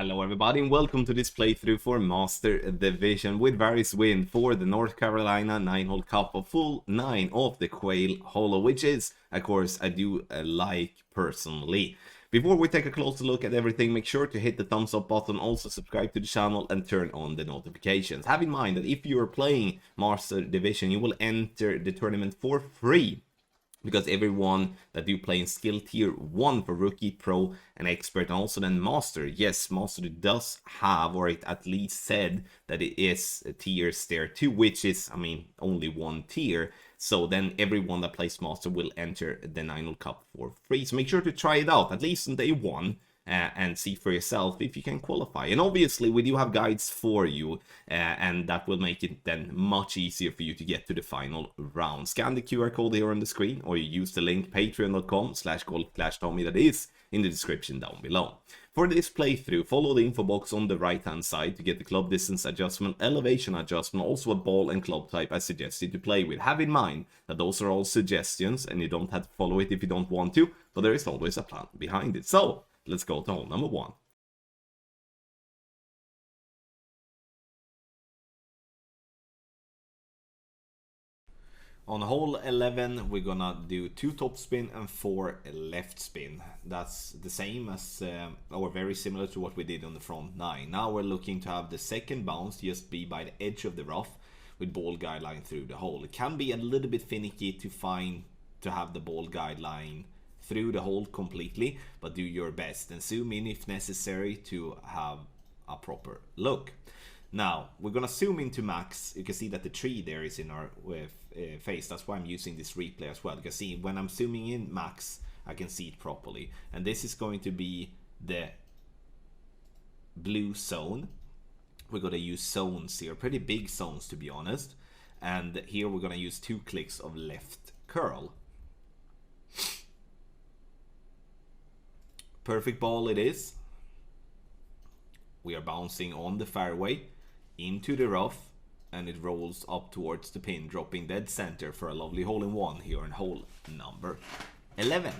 Hello everybody and welcome to this playthrough for Master Division with various win for the North Carolina 9-hole cup of full 9 of the Quail Hollow, which is, of course, I do like personally. Before we take a closer look at everything, make sure to hit the thumbs up button, also subscribe to the channel and turn on the notifications. Have in mind that if you are playing Master Division, you will enter the tournament for free, because everyone that do play in skill tier 1 for rookie, pro and expert, and also then master, yes, master does have, or it at least said that it is tiers there too, which is, I mean, only one tier. So then everyone that plays master will enter the 9-hole cup for free. So make sure to try it out at least on day 1 and see for yourself if you can qualify. And obviously we do have guides for you, and that will make it then much easier for you to get to the final round. Scan the QR code here on the screen, or you use the link patreon.com/golf-tommy that is in the description down below. For this playthrough, follow the info box on the right hand side to get the club distance adjustment, elevation adjustment, also a ball and club type I suggest you to play with. Have in mind that those are all suggestions and you don't have to follow it if you don't want to, but there is always a plan behind it. So let's go to hole number 1. On hole 11, we're gonna do 2 top spin and 4 left spin. That's the same as, or very similar to what we did on the front 9. Now we're looking to have the second bounce just be by the edge of the rough with ball guideline through the hole. It can be a little bit finicky to have the ball guideline through the hole completely, but do your best and zoom in if necessary to have a proper look. Now we're gonna zoom into max. You can see that the tree there is in our face. That's why I'm using this replay as well. You can see when I'm zooming in max, I can see it properly, and this is going to be the blue zone. We're gonna use zones here, pretty big zones to be honest, and here we're gonna use 2 clicks of left curl. Perfect ball it is. We are bouncing on the fairway into the rough, and it rolls up towards the pin, dropping dead center for a lovely hole-in-one here in hole number 11.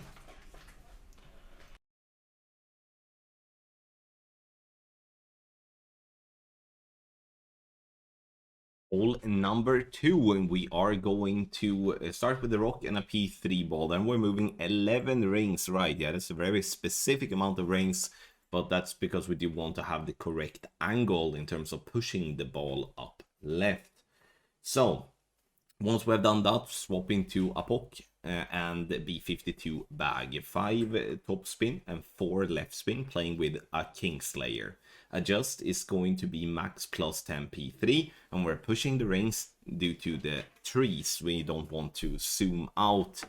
Hole number 2, and we are going to start with the rock and a P3 ball. Then we're moving 11 rings right. Yeah, that's a very specific amount of rings, but that's because we do want to have the correct angle in terms of pushing the ball up left. So once we have done that, swap into a POC and B52 bag. 5 top spin and 4 left spin, playing with a Kingslayer. Adjust is going to be max plus 10 P3, and we're pushing the rings due to the trees. We don't want to zoom out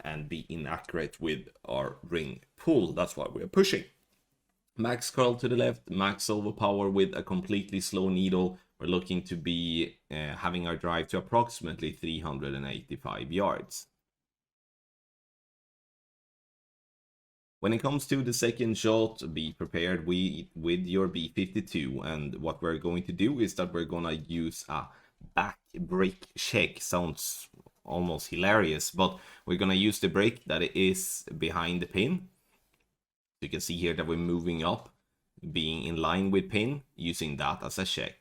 and be inaccurate with our ring pull. That's why we're pushing. Max curl to the left, max overpower with a completely slow needle. We're looking to be having our drive to approximately 385 yards. When it comes to the second shot, be prepared with your B52, and what we're going to do is that we're gonna use a back break check. Sounds almost hilarious, but we're gonna use the break that is behind the pin. You can see here that we're moving up, being in line with pin, using that as a check.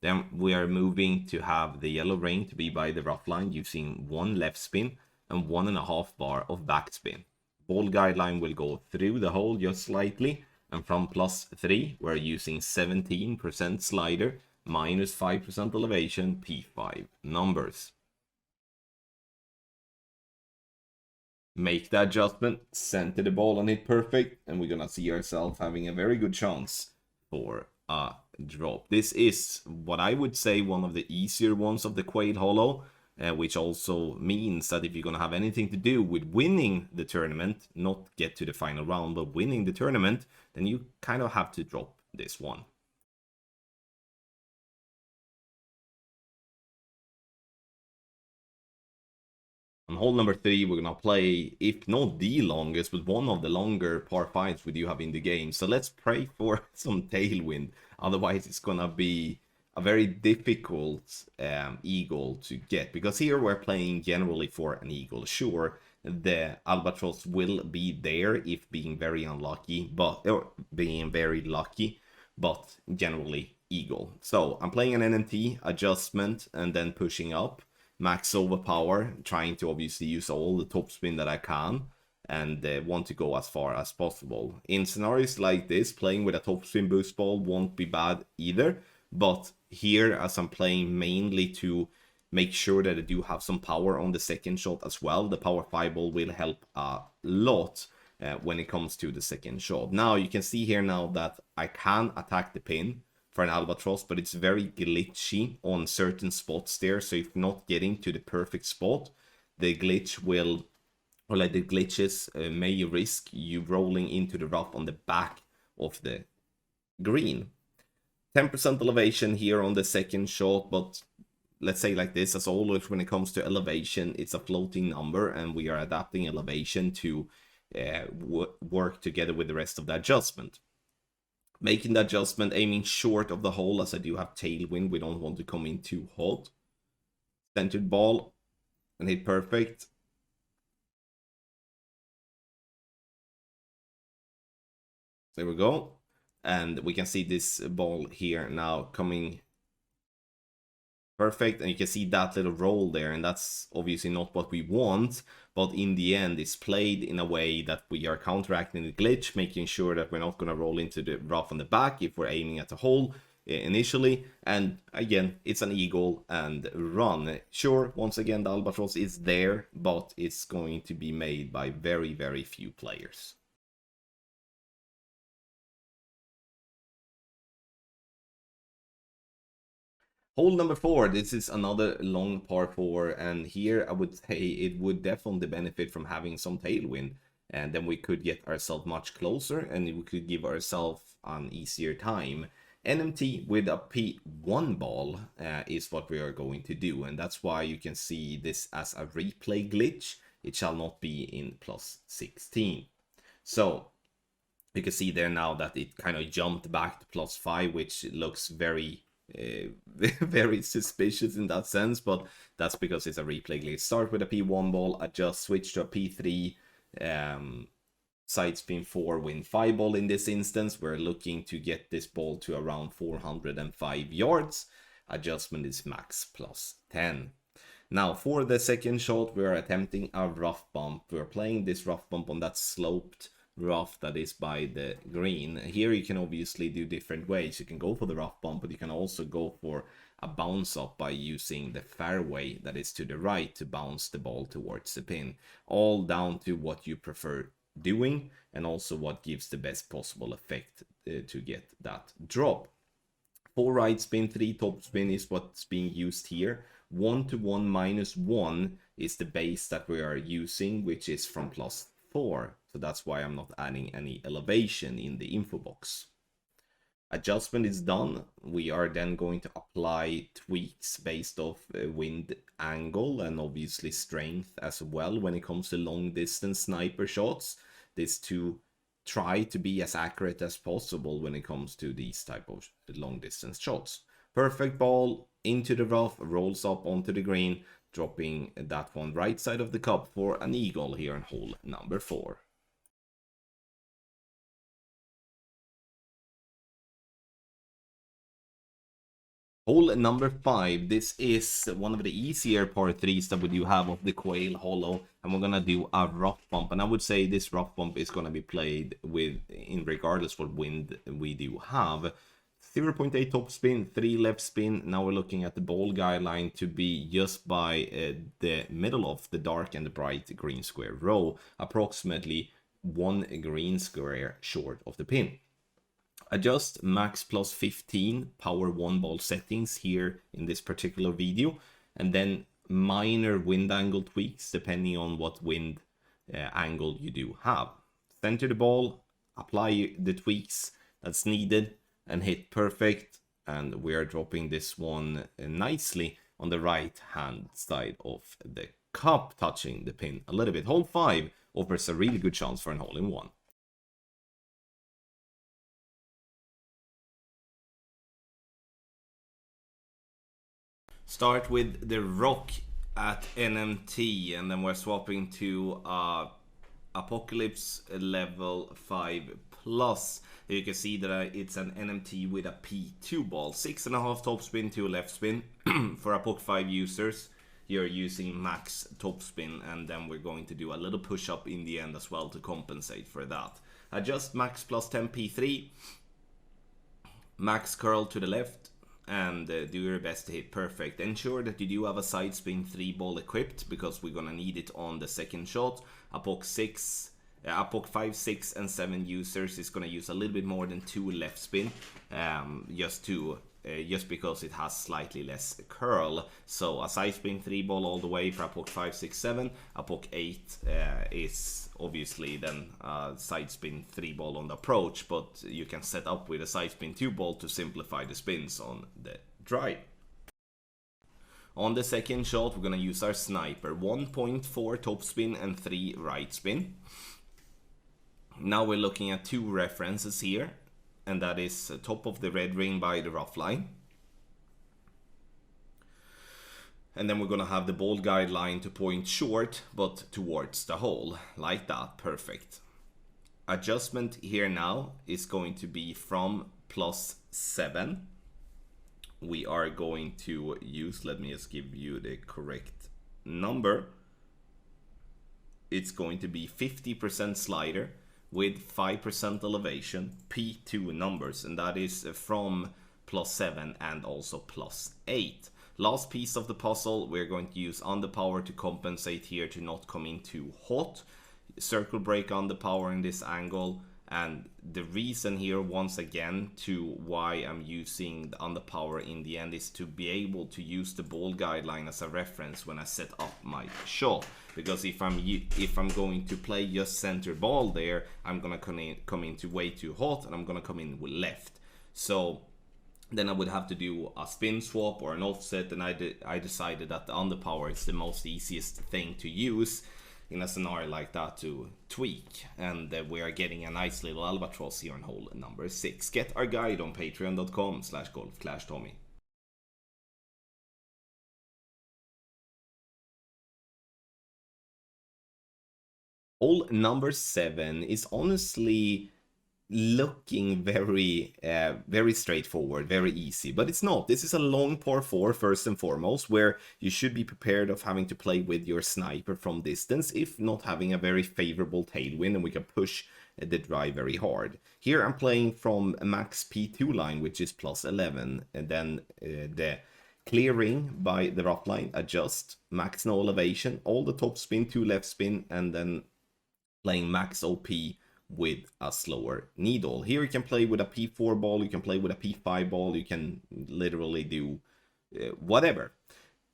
Then we are moving to have the yellow ring to be by the rough line, using 1 left spin and 1.5 bar of back spin. Ball guideline will go through the hole just slightly, and from +3 we're using 17% slider, -5% elevation, P5 numbers. Make the adjustment, center the ball and hit perfect, and we're gonna see ourselves having a very good chance for a drop. This is what I would say one of the easier ones of the Quail Hollow, which also means that if you're gonna have anything to do with winning the tournament, not get to the final round, but winning the tournament, then you kind of have to drop this one. On hole number 3, we're gonna play, if not the longest, but one of the longer par 5s we do have in the game. So let's pray for some tailwind. Otherwise, it's gonna be a very difficult eagle to get, because here we're playing generally for an eagle. Sure, the albatross will be there if being very unlucky, but or being very lucky, but generally eagle. So I'm playing an NMT, adjustment, and then pushing up, max overpower, trying to obviously use all the top spin that I can, and want to go as far as possible. In scenarios like this, playing with a top spin boost ball won't be bad either, but here, as I'm playing mainly to make sure that I do have some power on the second shot as well, the power 5 ball will help a lot when it comes to the second shot. Now you can see here now that I can attack the pin for an albatross, but it's very glitchy on certain spots there, so if not getting to the perfect spot, the glitch will, or like the glitches may risk you rolling into the rough on the back of the green. 10% elevation here on the second shot, but let's say like this, as always when it comes to elevation, it's a floating number and we are adapting elevation to work together with the rest of the adjustment. Making the adjustment, aiming short of the hole, as I do have tailwind, we don't want to come in too hot. Centered ball and hit perfect. There we go. And we can see this ball here now coming perfect, and you can see that little roll there, and that's obviously not what we want, but in the end it's played in a way that we are counteracting the glitch, making sure that we're not going to roll into the rough on the back if we're aiming at the hole initially. And again, it's an eagle and run. Sure, once again the albatross is there, but it's going to be made by very, very few players. Hole number 4, this is another long par 4, and here I would say it would definitely benefit from having some tailwind, and then we could get ourselves much closer and we could give ourselves an easier time. NMT with a P1 ball is what we are going to do, and that's why you can see this as a replay glitch. It shall not be in plus 16. So you can see there now that it kind of jumped back to plus 5, which looks very very suspicious in that sense, but that's because it's a replay glitch. Start with a P1 ball, adjust, switch to a P3, side spin 4, win 5 ball. In this instance, we're looking to get this ball to around 405 yards. Adjustment is max plus 10. Now for the second shot, we are attempting a rough bump. We're playing this rough bump on that sloped rough that is by the green. Here you can obviously do different ways. You can go for the rough bump, but you can also go for a bounce up by using the fairway that is to the right to bounce the ball towards the pin. All down to what you prefer doing and also what gives the best possible effect to get that drop. 4 right spin, 3 top spin is what's being used here. 1 to 1 minus 1 is the base that we are using, which is from plus 4. So that's why I'm not adding any elevation in the info box. Adjustment is done. We are then going to apply tweaks based off wind angle and obviously strength as well when it comes to long distance sniper shots. This to try to be as accurate as possible when it comes to these type of long distance shots. Perfect ball into the rough, rolls up onto the green, dropping that one right side of the cup for an eagle here in hole number 4. Hole number 5, this is one of the easier par 3s that we do have of the Quail Hollow, and we're gonna do a rough bump, and I would say this rough bump is gonna be played with, in regardless what wind we do have. 0.8 top spin, 3 left spin. Now we're looking at the ball guideline to be just by the middle of the dark and the bright green square row, approximately 1 green square short of the pin. Adjust max plus 15 power 1 ball settings here in this particular video, and then minor wind angle tweaks depending on what wind angle you do have. Center the ball, apply the tweaks that's needed, and hit perfect. And we are dropping this one nicely on the right hand side of the cup, touching the pin a little bit. Hole 5 offers a really good chance for an hole-in-one. Start with the rock at NMT, and then we're swapping to Apocalypse level 5 plus. You can see that it's an NMT with a P2 ball, 6.5 topspin, 2 left spin. For a POC 5 users, you're using max topspin, and then we're going to do a little push up in the end as well to compensate for that. Adjust max plus 10 P3, max curl to the left, and do your best to hit perfect. Ensure that you do have a side spin 3 ball equipped, because we're gonna need it on the second shot. A POC 5, 6, and 7 users is gonna use a little bit more than 2 left spin, just because it has slightly less curl. So a side spin 3 ball all the way for a POC 5, 6, 7. A POC 8 is obviously then a side spin 3 ball on the approach, but you can set up with a side spin 2 ball to simplify the spins on the drive. On the second shot, we're gonna use our sniper, 1.4 top spin and 3 right spin. Now we're looking at 2 references here, and that is top of the red ring by the rough line. And then we're gonna have the ball guideline to point short, but towards the hole, like that, perfect. Adjustment here now is going to be from +7. We are going to use, let me just give you the correct number. It's going to be 50% slider with 5% elevation, P2 numbers, and that is from +7 and also +8. Last piece of the puzzle, we're going to use underpower to compensate here to not come in too hot. Circle break underpower in this angle, and the reason here once again to why I'm using the underpower in the end is to be able to use the ball guideline as a reference when I set up my shot. Because if I'm going to play just center ball there, I'm gonna come into way too hot, and I'm gonna come in with left. So then I would have to do a spin swap or an offset, and I decided that the underpower is the most easiest thing to use in a scenario like that to tweak, and we are getting a nice little albatross here on hole number 6. Get our guide on patreon.com/golfclashtommy. Hole number 7 is honestly looking very straightforward, very easy, but it's not. This is a long par 4 first and foremost, where you should be prepared of having to play with your sniper from distance, if not having a very favorable tailwind, and we can push the drive very hard. Here I'm playing from a max P2 line, which is +11, and then the clearing by the rough line, adjust, max no elevation, all the top spin, 2 left spin, and then playing max OP with a slower needle. Here you can play with a P4 ball, you can play with a P5 ball, you can literally do whatever.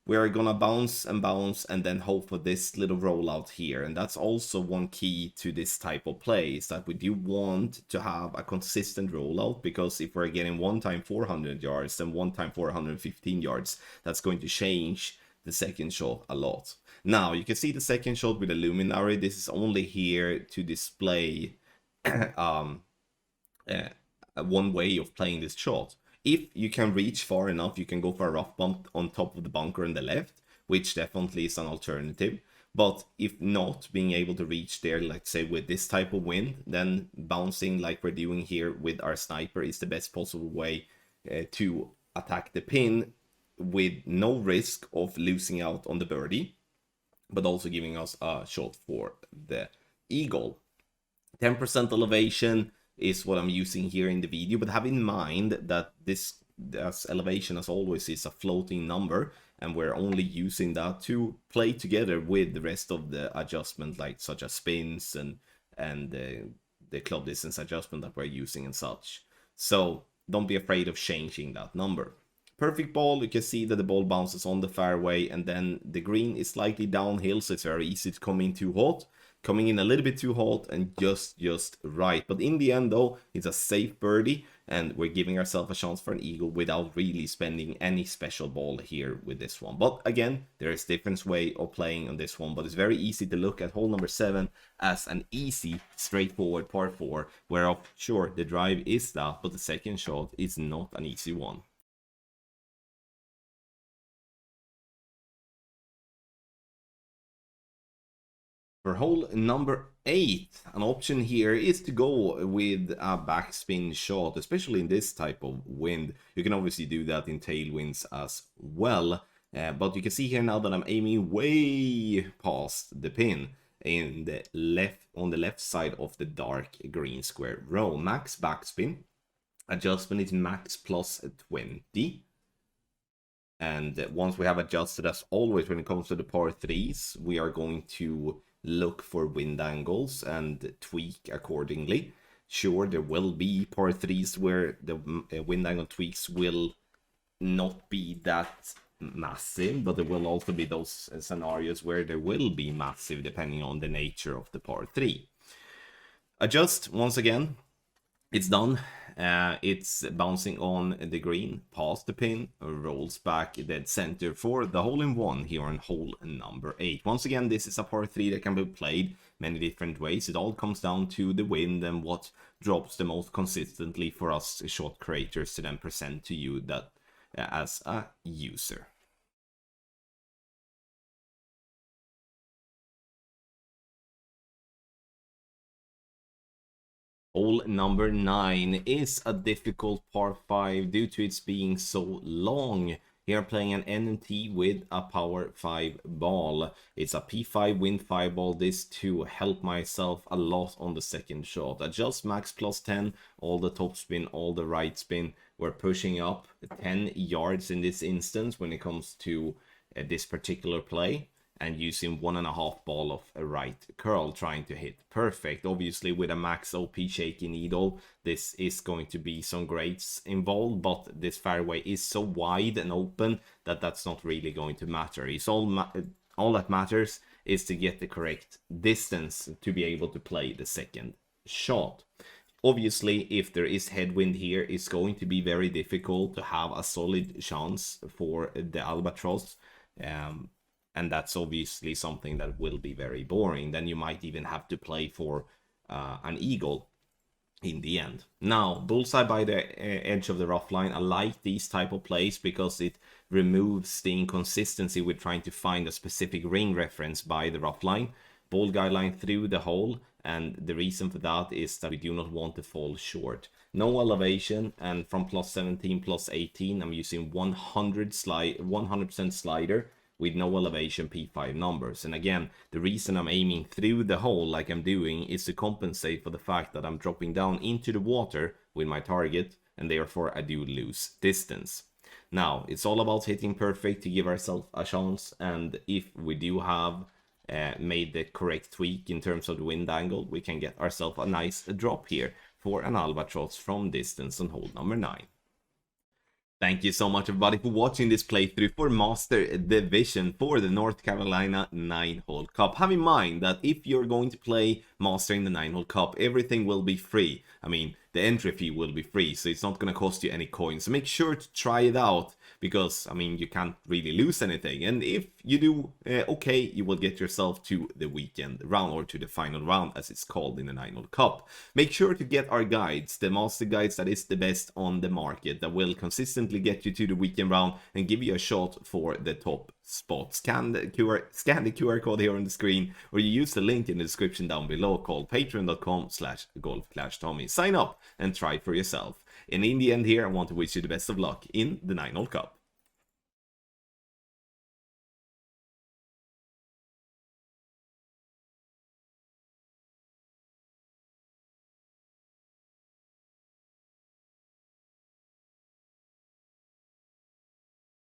We're gonna bounce and then hope for this little rollout here, and that's also one key to this type of play, is that we do want to have a consistent rollout, because if we're getting one time 400 yards and one time 415 yards, that's going to change the second shot a lot. Now you can see the second shot with the luminary. This is only here to display one way of playing this shot. If you can reach far enough, you can go for a rough bump on top of the bunker on the left, which definitely is an alternative. But if not, being able to reach there, let's say with this type of wind, then bouncing like we're doing here with our sniper is the best possible way to attack the pin, with no risk of losing out on the birdie, but also giving us a shot for the eagle. 10% elevation is what I'm using here in the video, but have in mind that this elevation, as always, is a floating number, and we're only using that to play together with the rest of the adjustment, like such as spins and the club distance adjustment that we're using and such. So don't be afraid of changing that number. Perfect ball, you can see that the ball bounces on the fairway, and then the green is slightly downhill, so it's very easy to come in too hot. Coming in a little bit too hot and just right. But in the end though, it's a safe birdie, and we're giving ourselves a chance for an eagle without really spending any special ball here with this one. But again, there is different way of playing on this one, but it's very easy to look at hole number 7 as an easy, straightforward par 4, where sure, the drive is that, but the second shot is not an easy one. For hole number 8, an option here is to go with a backspin shot, especially in this type of wind. You can obviously do that in tailwinds as well, but you can see here now that I'm aiming way past the pin in the on the left side of the dark green square row. Max backspin, adjustment is max plus 20. And once we have adjusted, as always when it comes to the par 3s, we are going to look for wind angles and tweak accordingly. Sure, there will be par 3s where the wind angle tweaks will not be that massive, but there will also be those scenarios where there will be massive depending on the nature of the par 3. Adjust once again. It's done. It's bouncing on the green past the pin, rolls back dead center for the hole-in-one here on hole number 8. Once again, this is a par 3 that can be played many different ways. It all comes down to the wind and what drops the most consistently for us shot creators to then present to you that as a user. Hole number 9 is a difficult par 5 due to its being so long. Here I'm playing an N&T with a power 5 ball. It's a P5 wind 5 ball, this to help myself a lot on the second shot. Adjust max plus 10, all the top spin, all the right spin. We're pushing up 10 yards in this instance when it comes to this particular play. And using 1.5 ball of a right curl, trying to hit perfect. Obviously, with a max OP shaky needle, this is going to be some grades involved, but this fairway is so wide and open that that's not really going to matter. It's all that matters is to get the correct distance to be able to play the second shot. Obviously, if there is headwind here, it's going to be very difficult to have a solid chance for the albatross. And that's obviously something that will be very boring. Then you might even have to play for an eagle in the end. Now, bullseye by the edge of the rough line. I like these type of plays because it removes the inconsistency with trying to find a specific ring reference by the rough line. Ball guideline through the hole, and the reason for that is that we do not want to fall short. No elevation, and from plus 17, plus 18, I'm using 100% slider with no elevation P5 numbers. And again, the reason I'm aiming through the hole like I'm doing is to compensate for the fact that I'm dropping down into the water with my target, and therefore I do lose distance. Now, it's all about hitting perfect to give ourselves a chance, and if we do have made the correct tweak in terms of the wind angle, we can get ourselves a nice drop here for an albatross from distance on hole number 9. Thank you so much everybody for watching this playthrough for Master Division for the North Carolina 9-hole Cup. Have in mind that if you're going to play Master in the 9-hole Cup, everything will be free. I mean, the entry fee will be free, so it's not going to cost you any coins. So make sure to try it out, because, I mean, you can't really lose anything. And if you do okay, you will get yourself to the weekend round, or to the final round, as it's called in the 9-hole Cup. Make sure to get our guides, the Master Guides that is the best on the market, that will consistently get you to the weekend round and give you a shot for the top spot. Scan the QR code here on the screen, or you use the link in the description down below called patreon.com/golfclashtommy. Sign up and try for yourself. And in the end here, I want to wish you the best of luck in the 9-hole Cup.